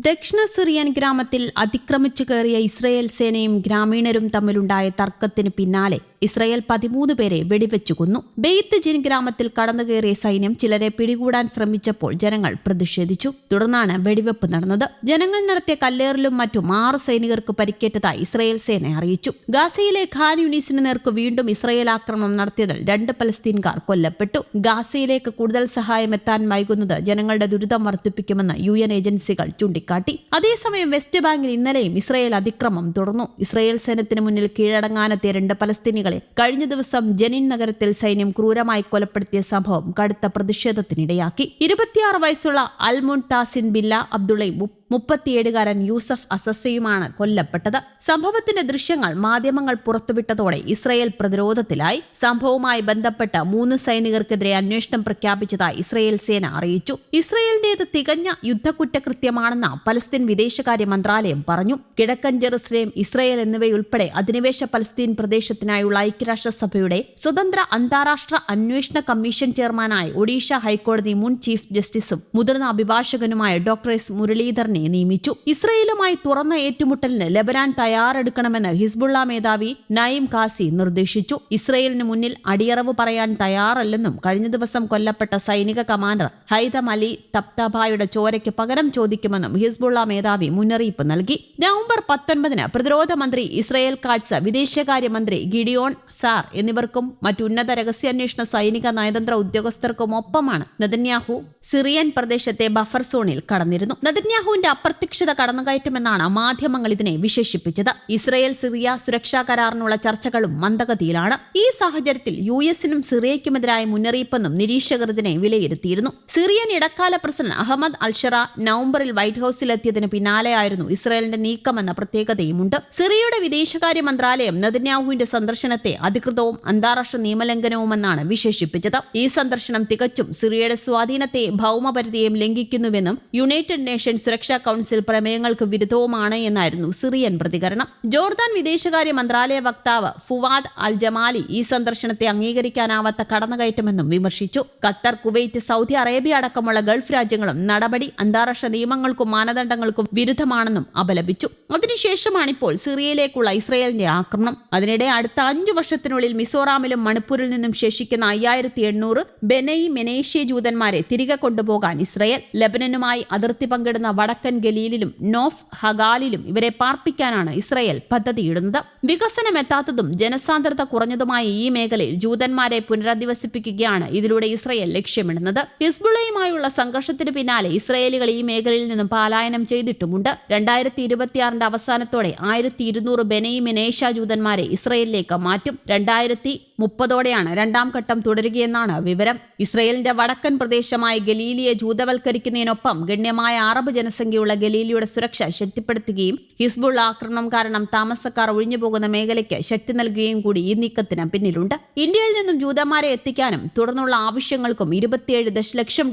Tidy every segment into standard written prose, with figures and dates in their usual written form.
ദക്ഷിണ സിറിയൻ ഗ്രാമത്തിൽ അതിക്രമിച്ചു കയറിയ ഇസ്രയേൽ സേനയും ഗ്രാമീണരും തമ്മിലുണ്ടായ തർക്കത്തിന് പിന്നാലെ ഇസ്രയേൽ 13 പേരെ വെടിവെച്ചു കൊന്നു. ബെയ്ത്ത് ജിൻ ഗ്രാമത്തിൽ കടന്നുകയറിയ സൈന്യം ചിലരെ പിടികൂടാൻ ശ്രമിച്ചപ്പോൾ ജനങ്ങൾ പ്രതിഷേധിച്ചു. തുടർന്നാണ് വെടിവെപ്പ് നടന്നത്. ജനങ്ങൾ നടത്തിയ കല്ലേറിലും മറ്റും 6 സൈനികർക്ക് പരിക്കേറ്റതായി ഇസ്രയേൽ സേന അറിയിച്ചു. ഗാസയിലെ ഖാൻ യൂണിസിന് നേർക്ക് വീണ്ടും ഇസ്രയേൽ ആക്രമണം നടത്തിയതിൽ 2 പലസ്തീൻകാർ കൊല്ലപ്പെട്ടു. ഗാസയിലേക്ക് കൂടുതൽ സഹായം എത്താൻ വൈകുന്നത് ജനങ്ങളുടെ ദുരിതം വർദ്ധിപ്പിക്കുമെന്ന് UN ഏജൻസികൾ ചൂണ്ടിക്കാട്ടി. അതേസമയം വെസ്റ്റ് ബാങ്കിൽ ഇന്നലെയും ഇസ്രയേൽ അതിക്രമം തുടർന്നു. ഇസ്രയേൽ സൈന്യത്തിന് മുന്നിൽ കീഴടങ്ങാനെത്തിയ 2 പലസ്തീനികളെ കഴിഞ്ഞ ദിവസം ജനീൻ നഗരത്തിൽ സൈന്യം ക്രൂരമായി കൊലപ്പെടുത്തിയ സംഭവം കടുത്ത പ്രതിഷേധത്തിനിടയാക്കി. 26 വയസ്സുള്ള അൽമുൻ താസിൻ ബില്ല അബ്ദുള്ളയും 37കാരൻ യൂസഫ് അസസയുമാണ് കൊല്ലപ്പെട്ടത്. സംഭവത്തിന്റെ ദൃശ്യങ്ങൾ മാധ്യമങ്ങൾ പുറത്തുവിട്ടതോടെ ഇസ്രയേൽ പ്രതിരോധത്തിലായി. സംഭവവുമായി ബന്ധപ്പെട്ട് 3 സൈനികർക്കെതിരെ അന്വേഷണം പ്രഖ്യാപിച്ചതായി ഇസ്രയേൽ സേന അറിയിച്ചു. ഇസ്രയേലിന്റേത് തികഞ്ഞ യുദ്ധക്കുറ്റകൃത്യമാണെന്ന് പലസ്തീൻ വിദേശകാര്യ മന്ത്രാലയം പറഞ്ഞു. കിഴക്കൻ ജെറുസലേം, ഇസ്രയേൽ എന്നിവയുൾപ്പെടെ അധിനിവേശ പലസ്തീൻ പ്രദേശത്തിനായുള്ള ഐക്യരാഷ്ട്രസഭയുടെ സ്വതന്ത്ര അന്താരാഷ്ട്ര അന്വേഷണ കമ്മീഷൻ ചെയർമാനായി ഒഡീഷ ഹൈക്കോടതി മുൻ ചീഫ് ജസ്റ്റിസും മുതിർന്ന അഭിഭാഷകനുമായ ഡോക്ടർ എസ് മുരളീധരനെ നിയമിച്ചു. ഇസ്രയേലുമായി തുറന്ന ഏറ്റുമുട്ടലിന് ലെബനാൻ തയ്യാറെടുക്കണമെന്ന് ഹിസ്ബുള്ള മേധാവി നയിം ഖാസി നിർദ്ദേശിച്ചു. ഇസ്രയേലിന് മുന്നിൽ അടിയറവ് പറയാൻ തയ്യാറല്ലെന്നും കഴിഞ്ഞ ദിവസം കൊല്ലപ്പെട്ട സൈനിക കമാൻഡർ ഹൈതം അലി തബ്താബായുടെ ചോരയ്ക്ക് പകരം ചോദിക്കുമെന്നും ഹിസ്ബുള്ള മേധാവി മുന്നറിയിപ്പ് നൽകി. നവംബർ 19 പ്രതിരോധ മന്ത്രി ഇസ്രയേൽ കാട്സ്, വിദേശകാര്യമന്ത്രി ഗിഡിയോൺ സാർ എന്നിവർക്കും മറ്റുന്നത രഹസ്യാന്വേഷണ സൈനിക നയതന്ത്ര ഉദ്യോഗസ്ഥർക്കും ഒപ്പമാണ് നെതന്യാഹു സിറിയൻ പ്രദേശത്തെ ബഫർ സോണിൽ കടന്നിരുന്നു. നെതന്യാഹുവിന്റെ അപ്രത്യക്ഷിത കടന്നുകയറ്റമെന്നാണ് മാധ്യമങ്ങൾ ഇതിനെ വിശേഷിപ്പിച്ചത്. ഇസ്രയേൽ സിറിയ സുരക്ഷാ കരാറിനുള്ള ചർച്ചകളും മന്ദഗതിയിലാണ്. ഈ സാഹചര്യത്തിൽ US-നും സിറിയയ്ക്കുമെതിരായ മുന്നറിയിപ്പെന്നും നിരീക്ഷകർ ഇതിനെ വിലയിരുത്തിയിരുന്നു. സിറിയൻ ഇടക്കാല പ്രസിഡന്റ് അഹമ്മദ് അൽഷറ നവംബറിൽ വൈറ്റ് ഹൌസിലെത്തിയതിന് പിന്നാലെയായിരുന്നു ഇസ്രയേലിന്റെ നീക്കമെന്ന പ്രത്യേകതയുമുണ്ട്. സിറിയയുടെ വിദേശകാര്യ മന്ത്രാലയം നെതന്യാഹുവിന്റെ സന്ദർശനത്തെ അധികൃതവും അന്താരാഷ്ട്ര നിയമലംഘനവുമെന്നാണ് വിശേഷിപ്പിച്ചത്. ഈ സന്ദർശനം തികച്ചും സിറിയയുടെ സ്വാധീനത്തെയും ഭൗമപരിധിയെയും ലംഘിക്കുന്നുവെന്നും യുണൈറ്റഡ് നേഷൻസ് സുരക്ഷാ കൌൺസിൽ പ്രമേയങ്ങൾക്ക് വിരുദ്ധവുമാണ് എന്നായിരുന്നു സിറിയൻ പ്രതികരണം. ജോർദാൻ വിദേശകാര്യ മന്ത്രാലയ വക്താവ് ഫുവാദ് അൽ ജമാലി ഈ സന്ദർശനത്തെ അംഗീകരിക്കാനാവാത്ത കടന്നുകയറ്റമെന്നും വിമർശിച്ചു. ഖത്തർ, കുവൈറ്റ്, സൗദി അറേബ്യ അടക്കമുള്ള ഗൾഫ് രാജ്യങ്ങളും നടപടി അന്താരാഷ്ട്ര നിയമങ്ങൾക്കും മാനദണ്ഡങ്ങൾക്കും വിരുദ്ധമാണെന്നും അപലപിച്ചു. അതിനുശേഷമാണിപ്പോൾ സിറിയയിലേക്കുള്ള ഇസ്രയേലിന്റെ ആക്രമണം. അതിനിടെ അടുത്ത 5 വർഷത്തിനുള്ളിൽ മിസോറാമിലും മണിപ്പൂരിൽ നിന്നും ശേഷിക്കുന്ന 5800 ബെനൈ മെനേഷ്യ ജൂതന്മാരെ തിരികെ കൊണ്ടുപോകാൻ ഇസ്രയേൽ. ലെബനനുമായി അതിർത്തി പങ്കിടുന്ന വടക്കൻ ഗലീലിലും നോഫ് ഹഗാലിലും ഇവരെ പാർപ്പിക്കാനാണ് ഇസ്രയേൽ പദ്ധതിയിടുന്നത്. വികസനം എത്താത്തതും ജനസാന്ദ്രത കുറഞ്ഞതുമായ ഈ മേഖലയിൽ ജൂതന്മാരെ പുനരധിവസിപ്പിക്കുകയാണ് ഇതിലൂടെ ഇസ്രയേൽ ലക്ഷ്യമിടുന്നത്. ഹിസ്ബുള്ളയുമായുള്ള സംഘർഷത്തിന് പിന്നാലെ ഇസ്രയേലികൾ ഈ മേഖലയിൽ നിന്നും പലായനം ചെയ്തിട്ടുമുണ്ട്. 2026 അവസാനത്തോടെ 1200 ബെനൈ മെനേഷ്യ ജൂതന്മാരെ ഇസ്രയേലിലേക്ക് മാറ്റും. 2030ഓടെയാണ് 2ാം ഘട്ടം തുടരുകയെന്നാണ് വിവരം. ഇസ്രയേലിന്റെ വടക്കൻ പ്രദേശമായ ഗലീലിയെ ജൂതവൽക്കരിക്കുന്നതിനൊപ്പം ഗണ്യമായ അറബ് ജനസംഖ്യയുള്ള ഗലീലിയുടെ സുരക്ഷ ശക്തിപ്പെടുത്തുകയും ഹിസ്ബുള്ള ആക്രമണം കാരണം താമസക്കാർ ഒഴിഞ്ഞുപോകുന്ന മേഖലയ്ക്ക് ശക്തി നൽകുകയും കൂടി ഈ നീക്കത്തിന് പിന്നിലുണ്ട്. ഇന്ത്യയിൽ നിന്നും ജൂതന്മാരെ എത്തിക്കാനും തുടർന്നുള്ള ആവശ്യങ്ങൾക്കും $27 ദശലക്ഷം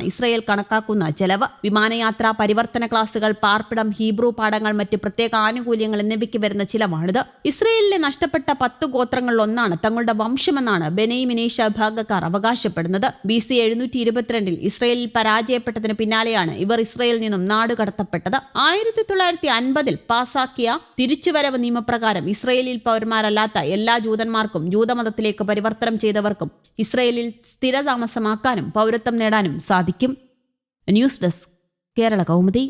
ഇസ്രയേൽ കണക്കാക്കുന്ന ചെലവ്. വിമാനയാത്ര, പരിവർത്തന ക്ലാസുകൾ, പാർപ്പിടം, ഹീബ്രു പാഠങ്ങൾ, മറ്റ് പ്രത്യേക ആനുകൂല്യങ്ങൾ എന്നിവയ്ക്ക് വരുന്ന ചിലവാണിത്. ഇസ്രയേലിലെ നഷ്ടപ്പെട്ട 10 ഗോത്രങ്ങളിലൊന്നാണ് തങ്ങളുടെ വംശമെന്നാണ് ബെനൈ മെനേഷ്യ വിഭാഗക്കാർ അവകാശപ്പെടുന്നത്. BC 722 ഇസ്രയേലിൽ പരാജയപ്പെട്ടതിന് പിന്നാലെയാണ് ഇവർ ഇസ്രയേലിൽ നിന്നും നാടുകടത്തപ്പെട്ടത്. 1950 പാസാക്കിയ തിരിച്ചുവരവ് നിയമപ്രകാരം ഇസ്രയേലിൽ പൗരന്മാരല്ലാത്ത എല്ലാ ജൂതന്മാർക്കും ജൂതമതത്തിലേക്ക് പരിവർത്തനം ചെയ്തവർക്കും ഇസ്രയേലിൽ സ്ഥിരതാമസമാക്കാനും പൗരത്വം നേടാനും സാധിക്കും. News desk, Kerala Kaumudi.